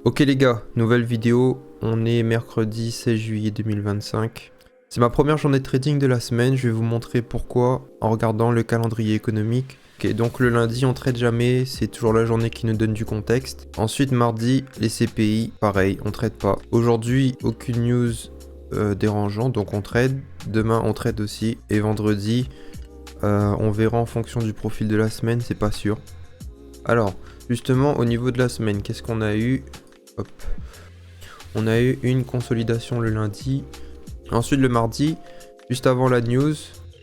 Ok les gars, nouvelle vidéo, on est mercredi 16 juillet 2025. C'est ma première journée de trading de la semaine, je vais vous montrer pourquoi en regardant le calendrier économique. Ok, donc le lundi on trade jamais, c'est toujours la journée qui nous donne du contexte. Ensuite mardi, les CPI, pareil, on trade pas. Aujourd'hui, aucune news dérangeante, donc on trade. Demain on trade aussi, et vendredi, on verra en fonction du profil de la semaine, c'est pas sûr. Alors, justement au niveau de la semaine, qu'est-ce qu'on a eu? Hop. On a eu une consolidation le lundi. Ensuite le mardi, juste avant la news,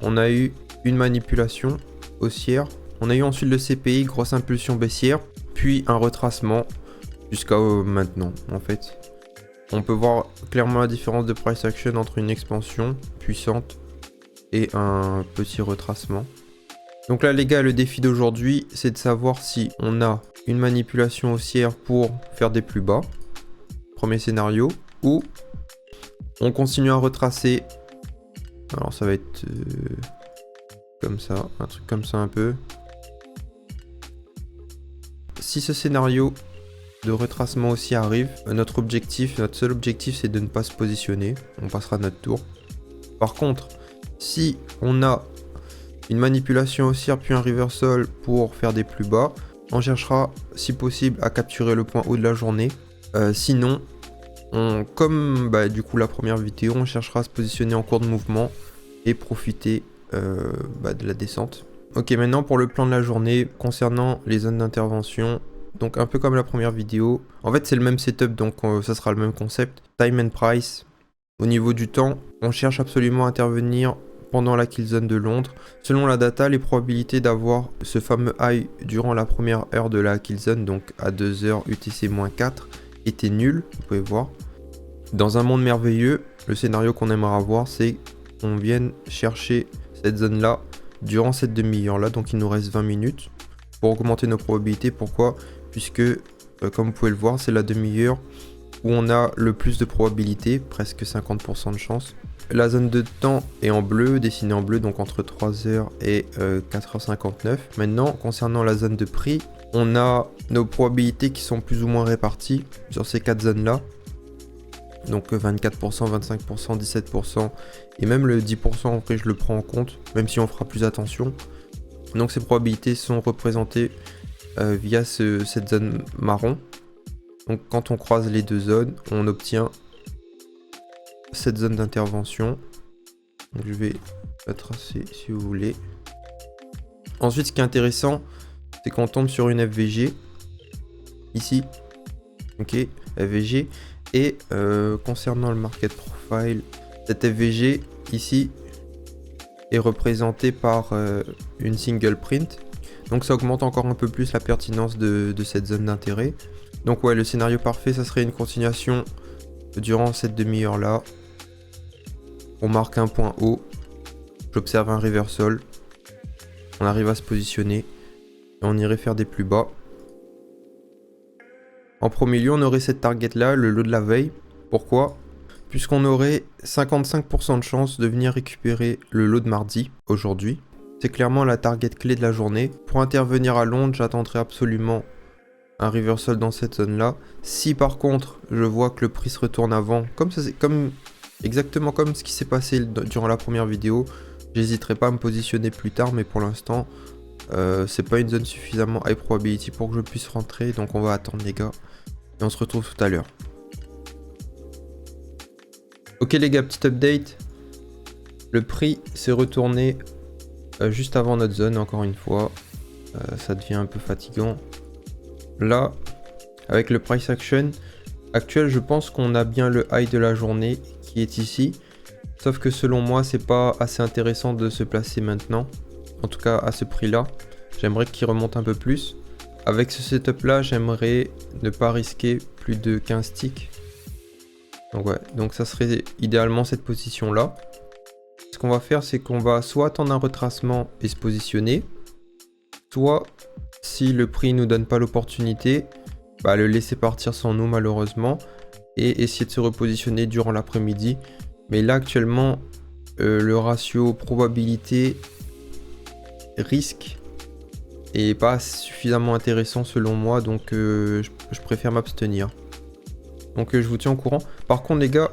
on a eu une manipulation haussière. On a eu ensuite le CPI, grosse impulsion baissière, puis un retracement jusqu'à maintenant en fait. On peut voir clairement la différence de price action entre une expansion puissante et un petit retracement. Donc là les gars, le défi d'aujourd'hui, c'est de savoir si on a une manipulation haussière pour faire des plus bas, premier scénario, ou on continue à retracer. Alors ça va être comme ça, un truc comme ça un peu. Si ce scénario de retracement aussi arrive, notre seul objectif c'est de ne pas se positionner, on passera notre tour. Par contre, si on a une manipulation haussière puis un reversal pour faire des plus bas, on cherchera si possible à capturer le point haut de la journée. Sinon, comme du coup la première vidéo, on cherchera à se positionner en cours de mouvement et profiter de la descente. Ok, maintenant pour le plan de la journée concernant les zones d'intervention. Donc un peu comme la première vidéo. En fait c'est le même setup, donc ça sera le même concept. Time and price. Au niveau du temps, on cherche absolument à intervenir pendant la kill zone de Londres. Selon la data, les probabilités d'avoir ce fameux high durant la première heure de la kill zone, donc à 2h UTC-4, étaient nulles, vous pouvez voir. Dans un monde merveilleux, le scénario qu'on aimerait avoir, c'est qu'on vienne chercher cette zone là durant cette demi-heure là, donc il nous reste 20 minutes pour augmenter nos probabilités. Pourquoi? Puisque comme vous pouvez le voir, c'est la demi-heure où on a le plus de probabilités, presque 50% de chance. La zone de temps est en bleu, dessinée en bleu, donc entre 3h et 4h59. Maintenant, concernant la zone de prix, on a nos probabilités qui sont plus ou moins réparties sur ces 4 zones-là. Donc 24%, 25%, 17% et même le 10%, en vrai je le prends en compte, même si on fera plus attention. Donc ces probabilités sont représentées via cette zone marron. Donc quand on croise les deux zones, on obtient cette zone d'intervention. Donc je vais la tracer si vous voulez. Ensuite ce qui est intéressant, c'est qu'on tombe sur une FVG. Ici. Ok, FVG. Et concernant le market profile, cette FVG ici est représentée par une single print. Donc ça augmente encore un peu plus la pertinence de cette zone d'intérêt. Donc ouais, le scénario parfait, ça serait une continuation durant cette demi-heure là. On marque un point haut, j'observe un reversal, on arrive à se positionner et on irait faire des plus bas. En premier lieu, on aurait cette target là, le lot de la veille. Pourquoi? Puisqu'on aurait 55% de chance de venir récupérer le lot de mardi aujourd'hui. C'est clairement la target clé de la journée. Pour intervenir à Londres, j'attendrai absolument un reversal dans cette zone là. Si par contre je vois que le prix se retourne avant, exactement comme ce qui s'est passé durant la première vidéo, j'hésiterai pas à me positionner plus tard, mais pour l'instant c'est pas une zone suffisamment high probability pour que je puisse rentrer, donc on va attendre les gars et on se retrouve tout à l'heure. Ok les gars, petit update, le prix s'est retourné juste avant notre zone, encore une fois. Ça devient un peu fatigant. Là, avec le price action actuel, je pense qu'on a bien le high de la journée qui est ici. Sauf que selon moi, c'est pas assez intéressant de se placer maintenant. En tout cas, à ce prix-là. J'aimerais qu'il remonte un peu plus. Avec ce setup-là, j'aimerais ne pas risquer plus de 15 ticks. Donc ouais, donc ça serait idéalement cette position-là. Ce qu'on va faire, c'est qu'on va soit attendre un retracement et se positionner, soit, si le prix nous donne pas l'opportunité, le laisser partir sans nous malheureusement et essayer de se repositionner durant l'après-midi. Mais là actuellement, le ratio probabilité risque est pas suffisamment intéressant selon moi, donc je préfère m'abstenir. Donc je vous tiens au courant. Par contre les gars,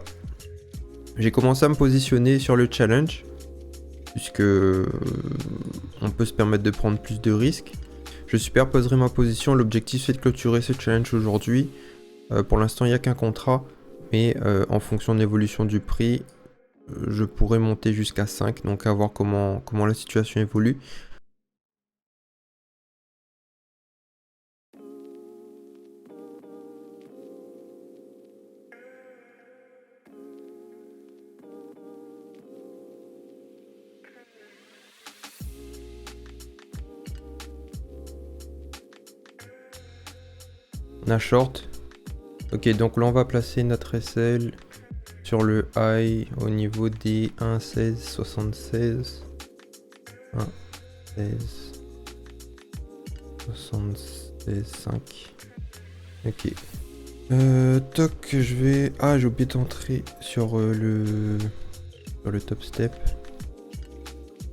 j'ai commencé à me positionner sur le challenge. Puisque on peut se permettre de prendre plus de risques. Je superposerai ma position. L'objectif c'est de clôturer ce challenge aujourd'hui. Pour l'instant il n'y a qu'un contrat. Mais en fonction de l'évolution du prix, je pourrais monter jusqu'à 5. Donc à voir comment la situation évolue. On a short. Ok, donc là on va placer notre SL sur le high au niveau des 1,1676. 1,1676,5. Ok. Toc, je vais... Ah, j'ai oublié d'entrer sur le top step.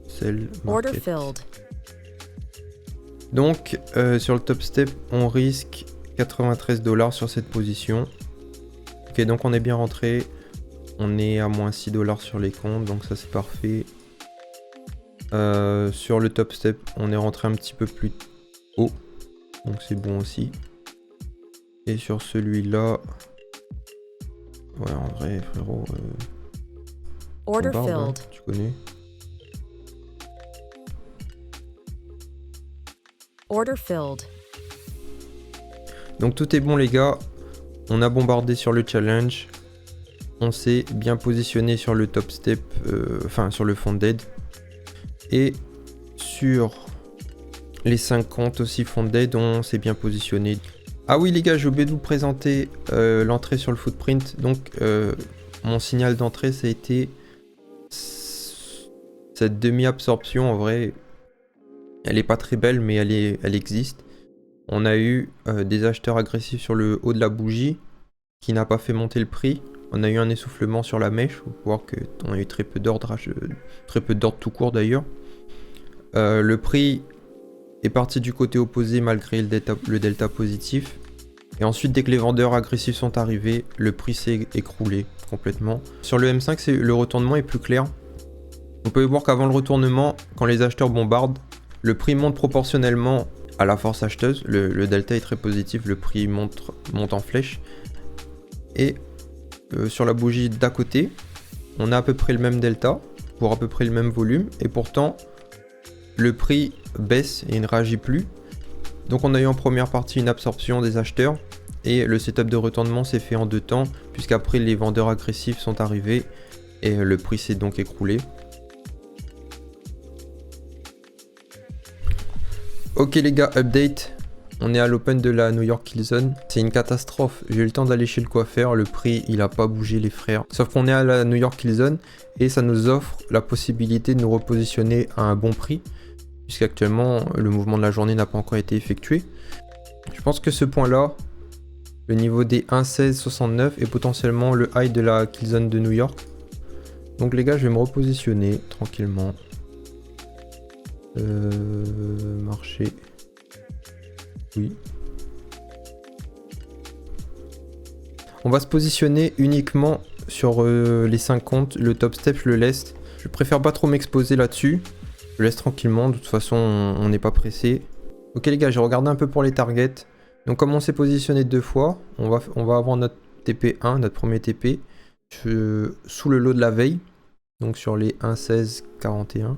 Sell market. Donc, sur le top step, on risque 93 $ sur cette position. Ok, donc on est bien rentré. On est à moins 6 $ sur les comptes, donc ça c'est parfait. Sur le top step, on est rentré un petit peu plus haut, donc c'est bon aussi. Et sur celui-là, ouais, en vrai, frérot, Order barbe, hein, filled. tu connais. Order filled. Donc tout est bon les gars, on a bombardé sur le challenge, on s'est bien positionné sur le top step, enfin sur le funded, et sur les 5 comptes aussi funded, on s'est bien positionné. Ah oui les gars, j'ai oublié de vous présenter l'entrée sur le footprint, donc mon signal d'entrée ça a été cette demi-absorption. En vrai, elle est pas très belle mais elle existe. On a eu des acheteurs agressifs sur le haut de la bougie qui n'a pas fait monter le prix. On a eu un essoufflement sur la mèche. Vous pouvez voir qu'on a eu très peu d'ordre tout court d'ailleurs. Le prix est parti du côté opposé malgré le delta positif. Et ensuite, dès que les vendeurs agressifs sont arrivés, le prix s'est écroulé complètement. Sur le M5, le retournement est plus clair. Vous pouvez voir qu'avant le retournement, quand les acheteurs bombardent, le prix monte proportionnellement à la force acheteuse. Le delta est très positif, le prix monte en flèche. Et sur la bougie d'à côté, on a à peu près le même delta pour à peu près le même volume. Et pourtant, le prix baisse et ne réagit plus. Donc on a eu en première partie une absorption des acheteurs. Et le setup de retournement s'est fait en 2 temps, puisqu'après les vendeurs agressifs sont arrivés. Et le prix s'est donc écroulé. Ok les gars, update. On est à l'open de la New York Kill Zone. C'est une catastrophe. J'ai eu le temps d'aller chez le coiffeur. Le prix, il a pas bougé les frères. Sauf qu'on est à la New York Kill Zone. Et ça nous offre la possibilité de nous repositionner à un bon prix. Puisqu'actuellement, le mouvement de la journée n'a pas encore été effectué. Je pense que ce point-là, le niveau des 1,1669 est potentiellement le high de la Kill Zone de New York. Donc les gars, je vais me repositionner tranquillement. Marché. Oui. On va se positionner uniquement sur les 5 comptes. Le top step, je le laisse. Je préfère pas trop m'exposer là-dessus. Je laisse tranquillement. De toute façon, on n'est pas pressé. Ok les gars, j'ai regardé un peu pour les targets. Donc comme on s'est positionné 2 fois, on va avoir notre TP1, notre premier TP, sous le lot de la veille. Donc sur les 1,1641.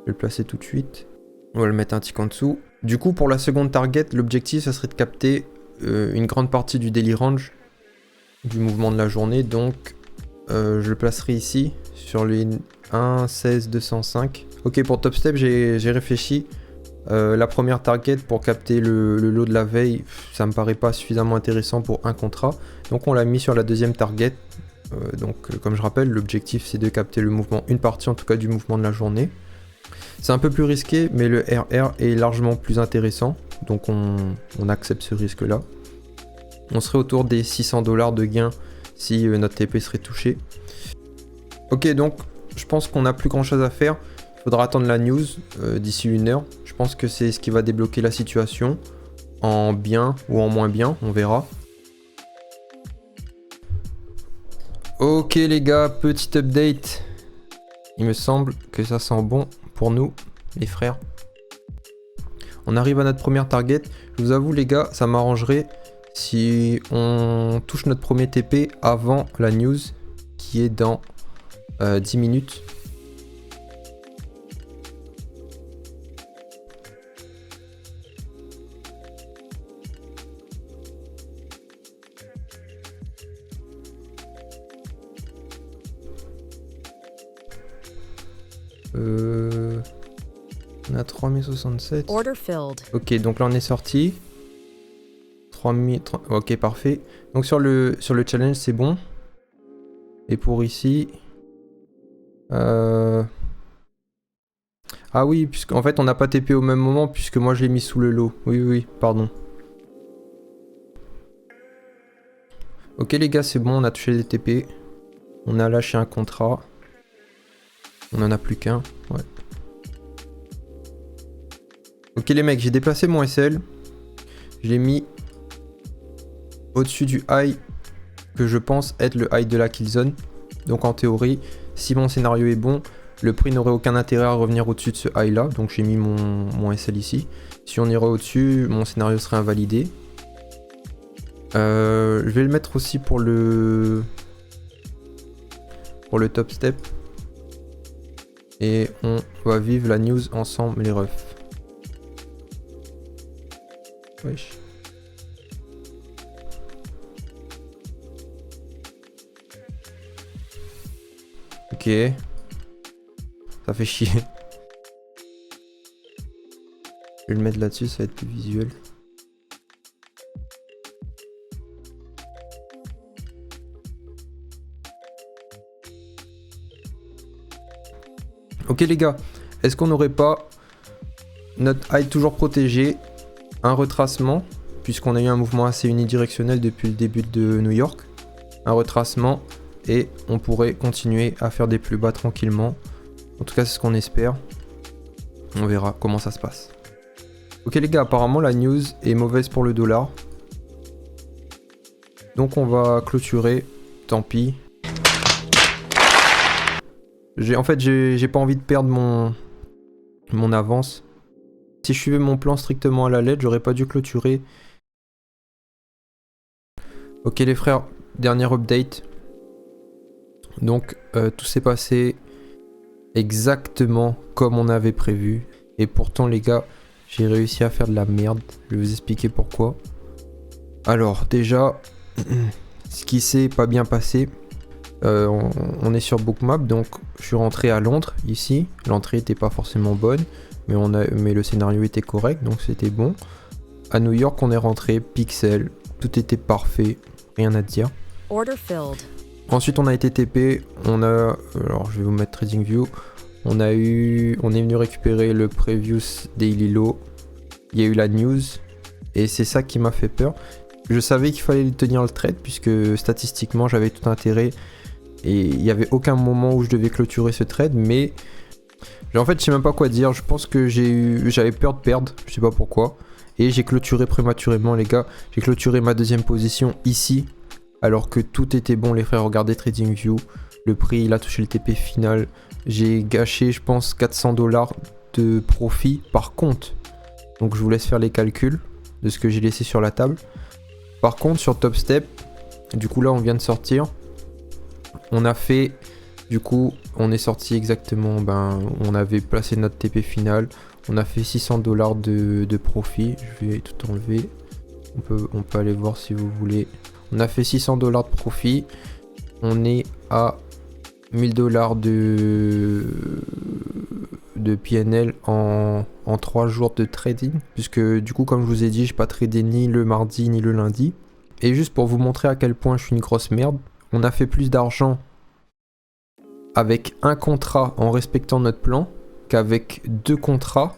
Je vais le placer tout de suite. On va le mettre un tick en dessous. Du coup, pour la seconde target, l'objectif, ça serait de capter une grande partie du daily range du mouvement de la journée. Donc, je le placerai ici, sur les 1,16,205. Ok, pour top step, j'ai réfléchi. La première target pour capter le lot de la veille, ça me paraît pas suffisamment intéressant pour un contrat. Donc, on l'a mis sur la deuxième target. Comme je rappelle, l'objectif, c'est de capter le mouvement, une partie en tout cas du mouvement de la journée. C'est un peu plus risqué, mais le RR est largement plus intéressant. Donc on accepte ce risque-là. On serait autour des 600 $ de gain si notre TP serait touché. Ok, donc je pense qu'on n'a plus grand-chose à faire. Il faudra attendre la news d'ici 1 heure. Je pense que c'est ce qui va débloquer la situation. En bien ou en moins bien, on verra. Ok les gars, petit update. Il me semble que ça sent bon pour nous, les frères. On arrive à notre première target. Je vous avoue les gars, ça m'arrangerait si on touche notre premier TP avant la news qui est dans 10 minutes. On a 3067. Order filled. Ok, donc là on est sorti. 3000. Ok, parfait. Donc sur le challenge, c'est bon. Et pour ici. Ah oui, puisqu'en fait on n'a pas TP au même moment, puisque moi je l'ai mis sous le lot. Oui, pardon. Ok les gars, c'est bon, on a touché les TP. On a lâché un contrat. On en a plus qu'un, ouais. Ok les mecs, j'ai déplacé mon SL. Je l'ai mis au-dessus du high que je pense être le high de la killzone. Donc en théorie, si mon scénario est bon, le prix n'aurait aucun intérêt à revenir au-dessus de ce high là. Donc j'ai mis mon SL ici. Si on irait au-dessus, mon scénario serait invalidé. Je vais le mettre aussi pour le top step. Et on va vivre la news ensemble les refs. Wesh. Ok. Ça fait chier. Je vais le mettre là-dessus, ça va être plus visuel. Ok les gars, est-ce qu'on n'aurait pas notre high toujours protégé, un retracement, puisqu'on a eu un mouvement assez unidirectionnel depuis le début de New York, un retracement, et on pourrait continuer à faire des plus bas tranquillement. En tout cas c'est ce qu'on espère. On verra comment ça se passe. Ok les gars, apparemment la news est mauvaise pour le dollar. Donc on va clôturer, tant pis. En fait, j'ai pas envie de perdre mon avance. Si je suivais mon plan strictement à la lettre, j'aurais pas dû clôturer. Ok les frères, dernière update. Donc tout s'est passé exactement comme on avait prévu. Et pourtant les gars, j'ai réussi à faire de la merde. Je vais vous expliquer pourquoi. Alors déjà, ce qui s'est pas bien passé. On est sur Bookmap, donc je suis rentré à Londres ici. L'entrée était pas forcément bonne, mais le scénario était correct, donc c'était bon. À New York, on est rentré pixel, tout était parfait, rien à dire. Order filled. Ensuite, on a été TP. Alors je vais vous mettre TradingView. On est venu récupérer le previous daily low. Il y a eu la news et c'est ça qui m'a fait peur. Je savais qu'il fallait tenir le trade puisque statistiquement j'avais tout intérêt. Et il n'y avait aucun moment où je devais clôturer ce trade, mais en fait je sais même pas quoi dire. Je pense que j'avais peur de perdre, je sais pas pourquoi. Et j'ai clôturé prématurément les gars. J'ai clôturé ma deuxième position ici, alors que tout était bon les frères. Regardez TradingView, le prix il a touché le TP final. J'ai gâché je pense 400 $ de profit par compte. Donc je vous laisse faire les calculs de ce que j'ai laissé sur la table. Par contre sur Top Step, du coup là on vient de sortir. On a fait, du coup, on est sorti exactement, on avait placé notre TP final, on a fait 600 $ de profit, je vais tout enlever, on peut aller voir si vous voulez. On a fait 600 $ de profit, on est à 1000 $ de PNL en 3 jours de trading, puisque du coup, comme je vous ai dit, j'ai pas tradé ni le mardi ni le lundi. Et juste pour vous montrer à quel point je suis une grosse merde, on a fait plus d'argent avec un contrat en respectant notre plan qu'avec 2 contrats,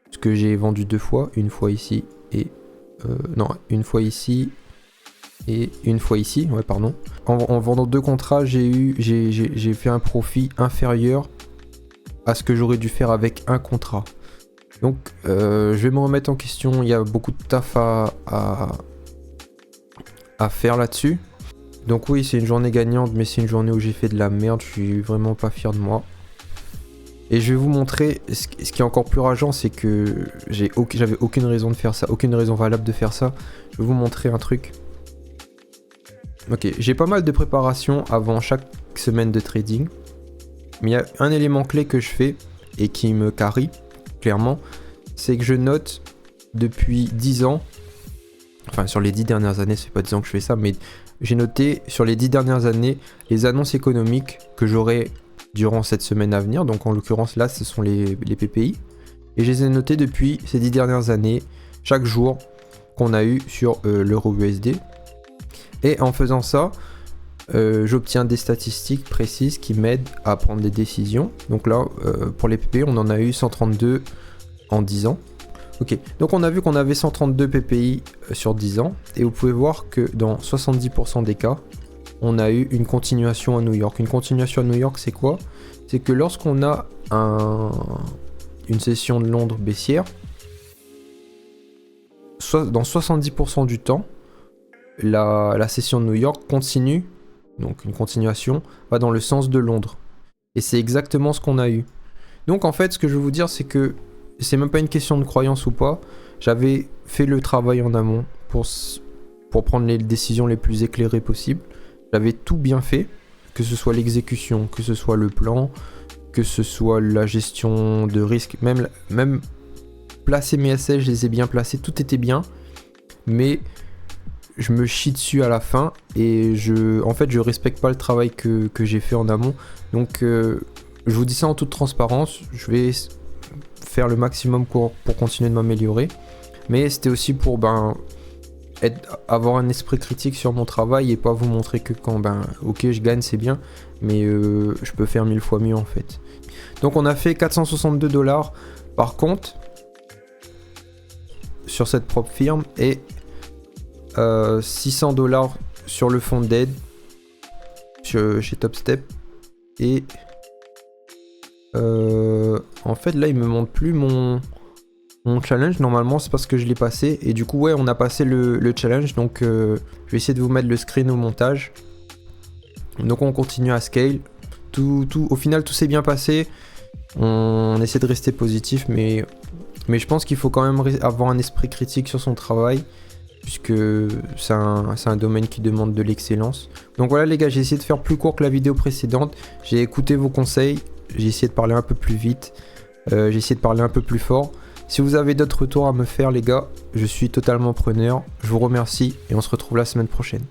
parce que j'ai vendu 2 fois, une fois ici et une fois ici et une fois ici, ouais pardon. En vendant 2 contrats, j'ai fait un profit inférieur à ce que j'aurais dû faire avec un contrat. Donc je vais me remettre en question, il y a beaucoup de taf à faire là-dessus. Donc oui, c'est une journée gagnante, mais c'est une journée où j'ai fait de la merde, je suis vraiment pas fier de moi. Et je vais vous montrer, ce qui est encore plus rageant, c'est que j'avais aucune raison de faire ça, aucune raison valable de faire ça. Je vais vous montrer un truc. Ok, j'ai pas mal de préparation avant chaque semaine de trading. Mais il y a un élément clé que je fais, et qui me carry, clairement, c'est que je note depuis 10 ans, enfin sur les 10 dernières années, ça fait pas 10 ans que je fais ça, mais j'ai noté sur les 10 dernières années les annonces économiques que j'aurai durant cette semaine à venir. Donc en l'occurrence là ce sont les PPI. Et je les ai notés depuis ces 10 dernières années, chaque jour qu'on a eu sur l'euro USD. Et en faisant ça, j'obtiens des statistiques précises qui m'aident à prendre des décisions. Donc là, pour les PPI, on en a eu 132 en 10 ans. Ok, donc on a vu qu'on avait 132 PPI sur 10 ans. Et vous pouvez voir que dans 70% des cas, on a eu une continuation à New York. Une continuation à New York, c'est quoi? C'est que lorsqu'on a une session de Londres baissière, dans 70% du temps, la session de New York continue, donc une continuation, va dans le sens de Londres. Et c'est exactement ce qu'on a eu. Donc en fait, ce que je veux vous dire, c'est que c'est même pas une question de croyance ou pas. J'avais fait le travail en amont pour prendre les décisions les plus éclairées possibles. J'avais tout bien fait, que ce soit l'exécution, que ce soit le plan, que ce soit la gestion de risque, même placer mes essais, je les ai bien placés, tout était bien. Mais je me chie dessus à la fin et en fait je respecte pas le travail que j'ai fait en amont. Donc je vous dis ça en toute transparence, je vais faire le maximum pour continuer de m'améliorer. Mais c'était aussi pour avoir un esprit critique sur mon travail et pas vous montrer que quand ok je gagne c'est bien, mais je peux faire 1000 fois mieux en fait. Donc on a fait 462 $. Par contre, sur cette propre firme et 600 $ sur le fonds d'aide chez Topstep. Et en fait là il me montre plus mon challenge. Normalement c'est parce que je l'ai passé. Et du coup ouais, on a passé le challenge. Donc je vais essayer de vous mettre le screen au montage. Donc on continue à scale. Au final tout s'est bien passé. On essaie de rester positif, mais je pense qu'il faut quand même avoir un esprit critique sur son travail, puisque c'est un domaine qui demande de l'excellence. Donc voilà les gars, j'ai essayé de faire plus court que la vidéo précédente. J'ai écouté vos conseils, j'ai essayé de parler un peu plus vite, j'ai essayé de parler un peu plus fort. Si vous avez d'autres retours à me faire les gars, je suis totalement preneur. Je vous remercie et on se retrouve la semaine prochaine.